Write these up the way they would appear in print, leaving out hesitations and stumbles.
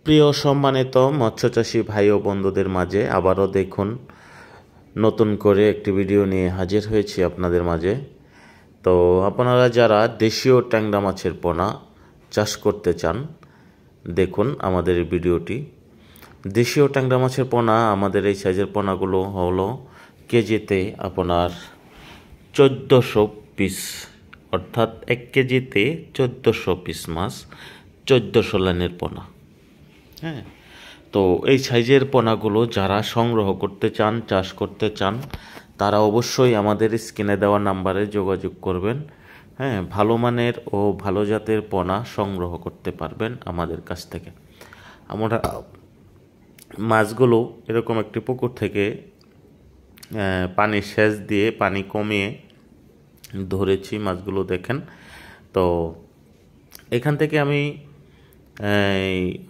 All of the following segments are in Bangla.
প্রিয় সম্মানিত মৎস্যচাষী ভাই ও বন্ধুদের মাঝে আবারও দেখুন নতুন করে একটি ভিডিও নিয়ে হাজির হয়েছি আপনাদের মাঝে। তো আপনারা যারা দেশীয় ট্যাংরা মাছের পোনা চাষ করতে চান, দেখুন আমাদের এই ভিডিওটি। দেশীয় ট্যাংরা মাছের পোনা, আমাদের এই সাইজের পোনাগুলো হলো কেজিতে আপনার 1400 পিস, অর্থাৎ 1 কেজিতে 1400 পিস মাছ, 1400 লাইনের পোনা। হ্যাঁ, তো এই সাইজের পোনাগুলো যারা সংগ্রহ করতে চান, চাষ করতে চান, তারা অবশ্যই আমাদের স্ক্রিনে দেওয়া নাম্বারে যোগাযোগ করবেন। হ্যাঁ, ভালো মানের ও ভালো জাতের পোনা সংগ্রহ করতে পারবেন আমাদের কাছ থেকে। আমরা মাছগুলো এরকম একটি পুকুর থেকে পানি সেচ দিয়ে পানি কমিয়ে ধরেছি মাছগুলো, দেখেন। তো এখান থেকে আমি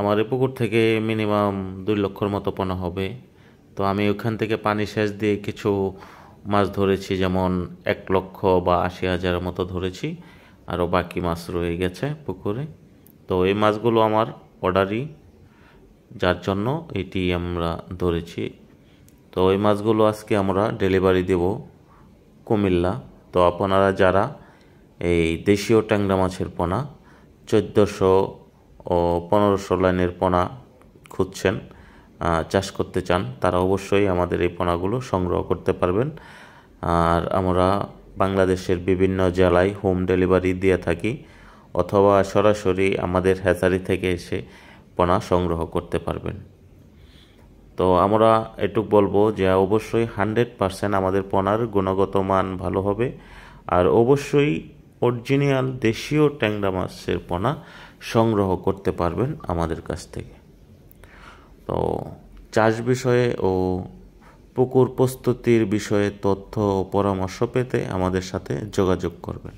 আমার এই পুকুর থেকে মিনিমাম 2 লক্ষর মতো পোনা হবে। তো আমি ওখান থেকে পানি সেচ দিয়ে কিছু মাছ ধরেছি, যেমন 1 লক্ষ বা 80,000 মতো ধরেছি, আরও বাকি মাছ রয়ে গেছে পুকুরে। তো এই মাছগুলো আমার অর্ডারই, যার জন্য এটি আমরা ধরেছি। তো এই মাছগুলো আজকে আমরা ডেলিভারি দেব কুমিল্লা। তো আপনারা যারা এই দেশীয় ট্যাংরা মাছের পোনা 1400 ও 1500 লাইনের পোনা খুঁজছেন, চাষ করতে চান, তারা অবশ্যই আমাদের এই পোনাগুলো সংগ্রহ করতে পারবেন। আর আমরা বাংলাদেশের বিভিন্ন জেলায় হোম ডেলিভারি দিয়ে থাকি, অথবা সরাসরি আমাদের হ্যাচারি থেকে এসে পোনা সংগ্রহ করতে পারবেন। তো আমরা এটুক বলবো যে অবশ্যই 100% আমাদের পোনার গুণগত মান ভালো হবে, আর অবশ্যই অরিজিনাল দেশীয় ট্যাংরা মাছের পোনা সংগ্রহ করতে পারবেন আমাদের কাছ থেকে। তো চাষ বিষয়ে ও পুকুর প্রস্তুতির বিষয়ে তথ্য ও পরামর্শ পেতে আমাদের সাথে যোগাযোগ করবেন।